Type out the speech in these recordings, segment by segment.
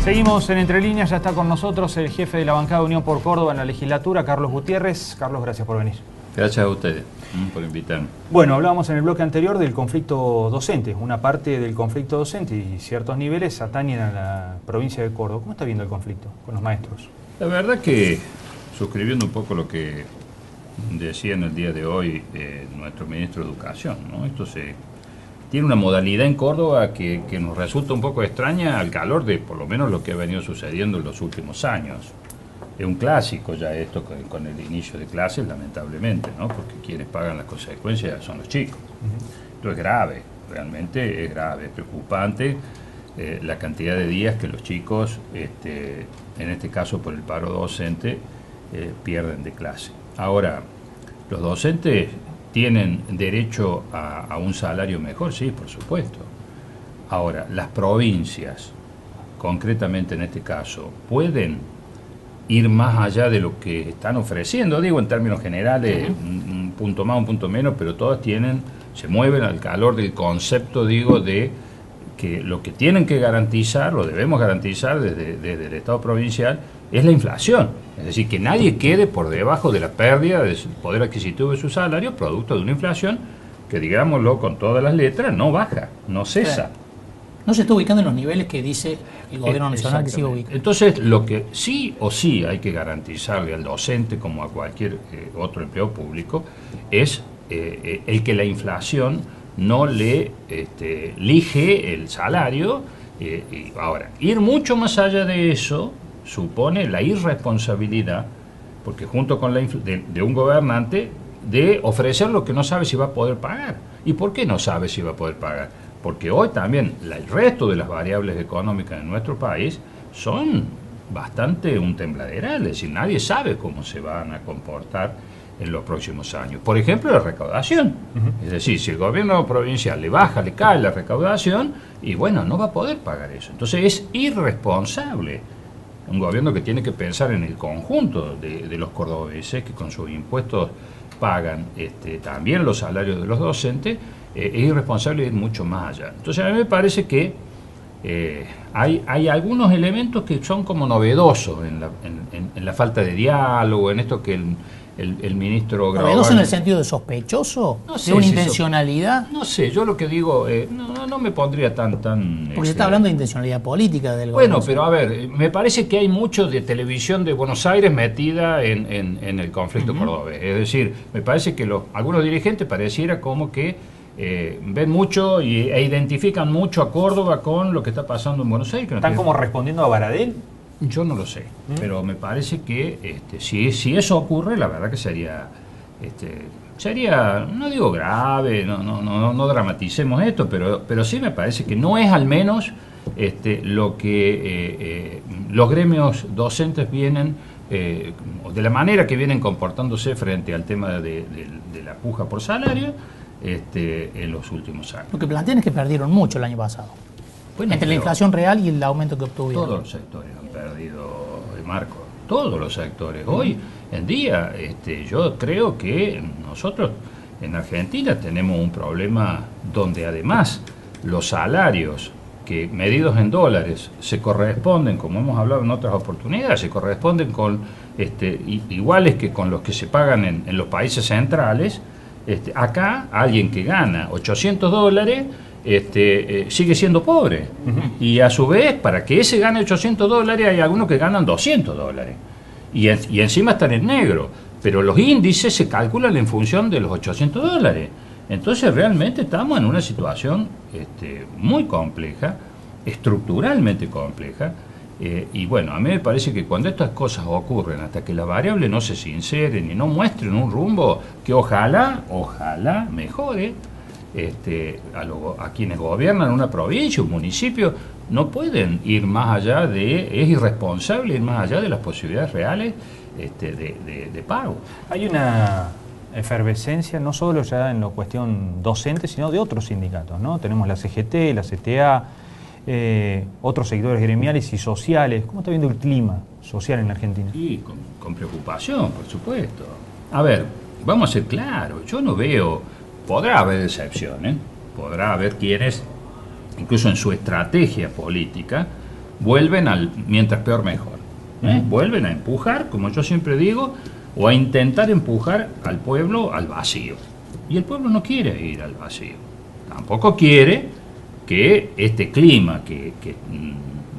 Seguimos en Entre Líneas, ya está con nosotros el jefe de la bancada de Unión por Córdoba en la legislatura, Carlos Gutiérrez. Carlos, gracias por venir. Gracias a ustedes por invitarme. Bueno, hablábamos en el bloque anterior del conflicto docente. Una parte del conflicto docente y ciertos niveles atañen a la provincia de Córdoba. ¿Cómo está viendo el conflicto con los maestros? La verdad que, suscribiendo un poco lo que decía en el día de hoy nuestro ministro de Educación, ¿no? Esto tiene una modalidad en Córdoba que nos resulta un poco extraña al calor de por lo menos lo que ha venido sucediendo en los últimos años. Es un clásico ya esto con el inicio de clases, lamentablemente, ¿no? Porque quienes pagan las consecuencias son los chicos. Esto es grave, realmente es grave, es preocupante la cantidad de días que los chicos, en este caso por el paro docente, pierden de clase. Ahora, los docentes tienen derecho a un salario mejor, sí, por supuesto. Ahora, las provincias, concretamente en este caso, pueden ir más allá de lo que están ofreciendo, digo en términos generales, un punto más, un punto menos, pero todas se mueven al calor del concepto, digo, de que lo que tienen que garantizar, lo debemos garantizar desde el Estado provincial, es la inflación. Es decir, que nadie quede por debajo de la pérdida del poder adquisitivo de su salario, producto de una inflación que, digámoslo con todas las letras, no baja, no cesa. Claro. No se está ubicando en los niveles que dice el gobierno nacional que sigue ubicando. Entonces, lo que sí o sí hay que garantizarle al docente, como a cualquier otro empleo público, es el que la inflación no le lige el salario. Y ahora, ir mucho más allá de eso supone la irresponsabilidad, porque junto con de un gobernante, de ofrecer lo que no sabe si va a poder pagar. ¿Y por qué no sabe si va a poder pagar? Porque hoy también el resto de las variables económicas en nuestro país son bastante un tembladeral, es decir, nadie sabe cómo se van a comportar en los próximos años. Por ejemplo, la recaudación. Es decir, si el gobierno provincial le cae la recaudación, y bueno, no va a poder pagar eso. Entonces es irresponsable un gobierno que tiene que pensar en el conjunto de los cordobeses, que con sus impuestos pagan también los salarios de los docentes. Es irresponsable ir mucho más allá. Entonces a mí me parece que hay algunos elementos que son como novedosos en la falta de diálogo, en esto que el ministro Grabois... ¿Novedoso en el sentido de sospechoso? No sé, ¿De una intencionalidad? No sé, yo lo que digo, no me pondría tan... Porque se está hablando de intencionalidad política del Bueno, gobierno. pero a ver, me parece que hay mucho de televisión de Buenos Aires metida en el conflicto cordobés. Es decir, me parece que algunos dirigentes pareciera como que ven mucho e identifican mucho a Córdoba con lo que está pasando en Buenos Aires. Que no ¿Están como respondiendo a Baradel? Yo no lo sé, pero me parece que si eso ocurre, la verdad que sería, no digo grave, no dramaticemos esto, pero sí me parece que no es al menos lo que los gremios docentes vienen, de la manera que vienen comportándose frente al tema de la puja por salario, en los últimos años. Lo que plantean es que perdieron mucho el año pasado. Bueno, entre la inflación real y el aumento que obtuvieron. Todos los sectores han perdido, Marco. Todos los sectores. Hoy en día, yo creo que nosotros en Argentina tenemos un problema donde además los salarios que medidos en dólares se corresponden, como hemos hablado en otras oportunidades, se corresponden con iguales que con los que se pagan en los países centrales. Acá alguien que gana $800 sigue siendo pobre. Y a su vez, para que ese gane $800, hay algunos que ganan $200. Y encima están en negro. Pero los índices se calculan en función de los $800. Entonces realmente estamos en una situación muy compleja, estructuralmente compleja. Y bueno, a mí me parece que cuando estas cosas ocurren, hasta que las variables no se sinceren y no muestren un rumbo que ojalá mejore, a quienes gobiernan una provincia, un municipio, no pueden ir más allá es irresponsable ir más allá de las posibilidades reales de pago. Hay una efervescencia no solo ya en la cuestión docente, sino de otros sindicatos, ¿no? Tenemos la CGT, la CTA, otros sectores gremiales y sociales. ¿Cómo está viendo el clima social en la Argentina? Sí, con preocupación, por supuesto. A ver, vamos a ser claros, yo no veo, podrá haber excepciones, podrá haber quienes, incluso en su estrategia política, vuelven al mientras peor mejor. Vuelven a empujar, como yo siempre digo, o a intentar empujar al pueblo al vacío. Y el pueblo no quiere ir al vacío. Tampoco quiere que este clima que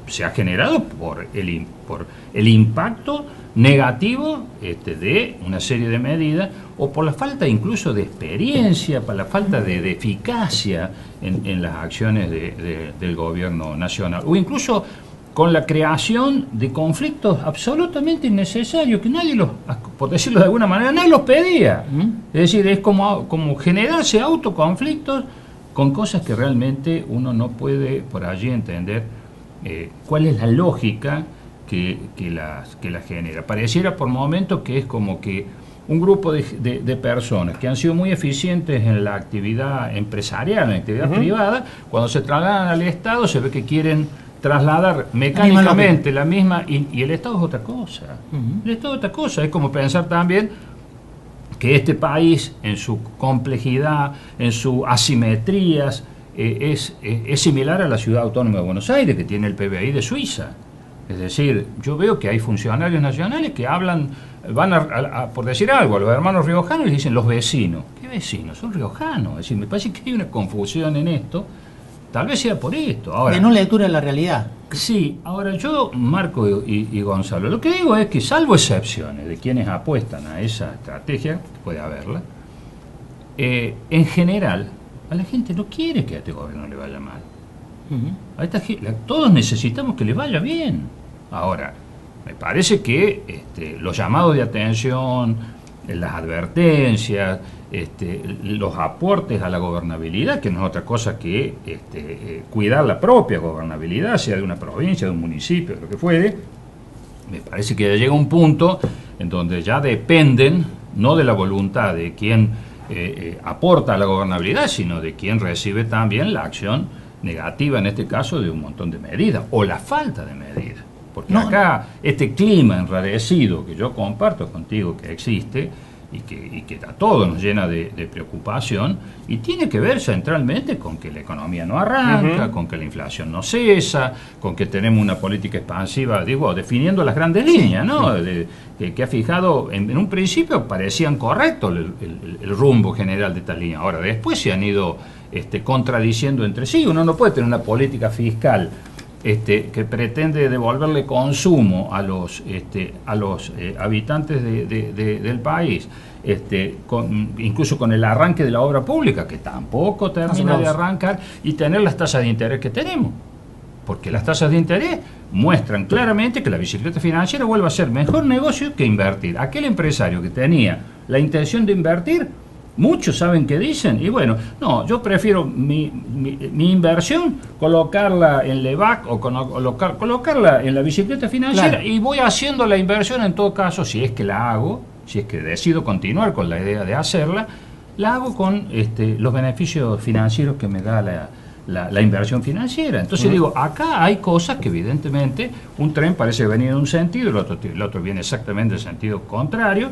se ha generado por el impacto negativo de una serie de medidas, o por la falta incluso de experiencia, por la falta de eficacia en las acciones del gobierno nacional, o incluso con la creación de conflictos absolutamente innecesarios, que nadie los, por decirlo de alguna manera, nadie los pedía. Es decir, es como generarse autoconflictos con cosas que realmente uno no puede por allí entender cuál es la lógica que la genera. Pareciera por momentos que es como que un grupo de personas que han sido muy eficientes en la actividad empresarial, en la actividad privada, cuando se trasladan al Estado se ve que quieren trasladar mecánicamente la misma, y el Estado es otra cosa. El Estado es otra cosa. Es como pensar también que este país, en su complejidad, en sus asimetrías, es similar a la ciudad autónoma de Buenos Aires, que tiene el PBI de Suiza. Es decir, yo veo que hay funcionarios nacionales que hablan, por decir algo, a los hermanos riojanos y les dicen los vecinos. ¿Qué vecinos? Son riojanos. Es decir, me parece que hay una confusión en esto. Tal vez sea por esto. Ahora, de no lectura de la realidad. Sí, ahora yo, Marco y Gonzalo, lo que digo es que salvo excepciones de quienes apuestan a esa estrategia, que puede haberla, en general, a la gente no quiere que a este gobierno le vaya mal. A esta gente, todos necesitamos que les vaya bien. Ahora, me parece que los llamados de atención, las advertencias, los aportes a la gobernabilidad, que no es otra cosa que cuidar la propia gobernabilidad, sea de una provincia, de un municipio, de lo que fuere, me parece que ya llega un punto en donde ya dependen no de la voluntad de quien aporta a la gobernabilidad, sino de quien recibe también la acción negativa, en este caso, de un montón de medidas, o la falta de medidas. Porque acá este clima enrarecido que yo comparto contigo que existe y que a todos nos llena de preocupación, y tiene que ver centralmente con que la economía no arranca, con que la inflación no cesa, con que tenemos una política expansiva, digo, definiendo las grandes líneas, ¿no? Que ha fijado, en un principio parecían correctos el rumbo general de estas líneas, ahora después se han ido contradiciendo entre sí. Uno no puede tener una política fiscal que pretende devolverle consumo a los habitantes del país, incluso con el arranque de la obra pública, que tampoco termina de arrancar, y tener las tasas de interés que tenemos. Porque las tasas de interés muestran claramente que la bicicleta financiera vuelve a ser mejor negocio que invertir. Aquel empresario que tenía la intención de invertir, muchos saben qué dicen, y bueno, no, yo prefiero mi inversión colocarla en Levac o colocarla en la bicicleta financiera, claro, y voy haciendo la inversión en todo caso, si es que la hago, si es que decido continuar con la idea de hacerla, la hago con los beneficios financieros que me da la inversión financiera. Entonces digo, acá hay cosas que evidentemente un tren parece venir en un sentido, el otro viene exactamente en sentido contrario,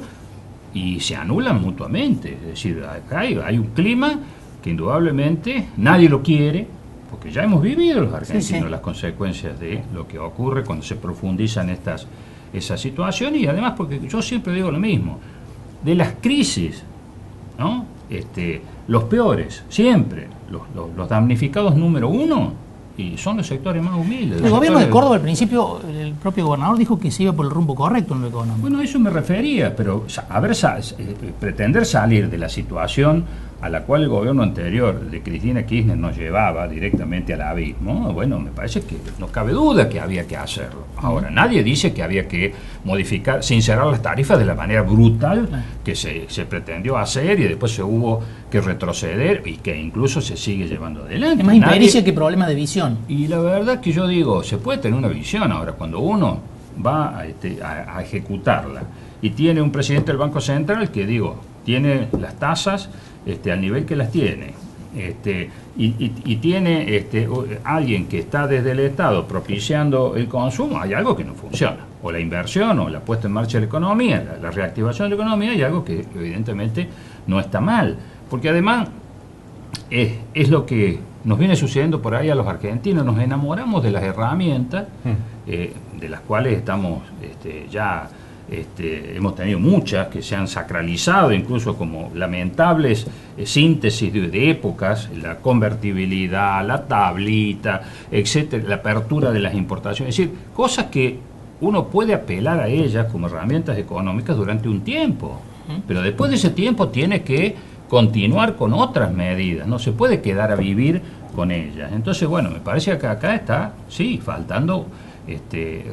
y se anulan mutuamente. Es decir, acá hay un clima que indudablemente nadie lo quiere, porque ya hemos vivido los argentinos las consecuencias de lo que ocurre cuando se profundizan esas situaciones, y además porque yo siempre digo lo mismo, de las crisis, ¿no? Los peores, siempre, los damnificados número uno, y son los sectores más humildes. El gobierno de Córdoba, al principio, el propio gobernador dijo que se iba por el rumbo correcto en lo económico. Bueno, a eso me refería, pero pretender salir de la situación a la cual el gobierno anterior de Cristina Kirchner nos llevaba directamente al abismo, bueno, me parece que no cabe duda que había que hacerlo. Ahora, nadie dice que había que modificar, sincerar las tarifas de la manera brutal que se pretendió hacer, y después se hubo que retroceder, y que incluso se sigue llevando adelante. Es más impericia que problema de visión. Y la verdad que yo digo, se puede tener una visión. Ahora, cuando uno va a ejecutarla y tiene un presidente del Banco Central que, tiene las tasas al nivel que las tiene, y tiene alguien que está desde el Estado propiciando el consumo, hay algo que no funciona. O la inversión, o la puesta en marcha de la economía, la reactivación de la economía, hay algo que evidentemente no está mal. Porque además es lo que nos viene sucediendo por ahí a los argentinos, nos enamoramos de las herramientas, de las cuales estamos ya... hemos tenido muchas que se han sacralizado, incluso como lamentables síntesis de épocas, la convertibilidad, la tablita, etcétera, la apertura de las importaciones, es decir, cosas que uno puede apelar a ellas como herramientas económicas durante un tiempo, pero después de ese tiempo tiene que continuar con otras medidas, no se puede quedar a vivir con ellas. Entonces, bueno, me parece que acá está, sí, faltando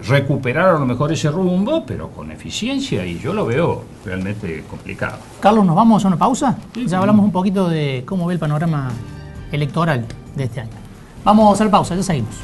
recuperar a lo mejor ese rumbo, pero con eficiencia, y yo lo veo realmente complicado. Carlos, ¿nos vamos a una pausa? Sí, Ya hablamos un poquito de cómo ve el panorama electoral de este año. Vamos a hacer pausa, ya seguimos.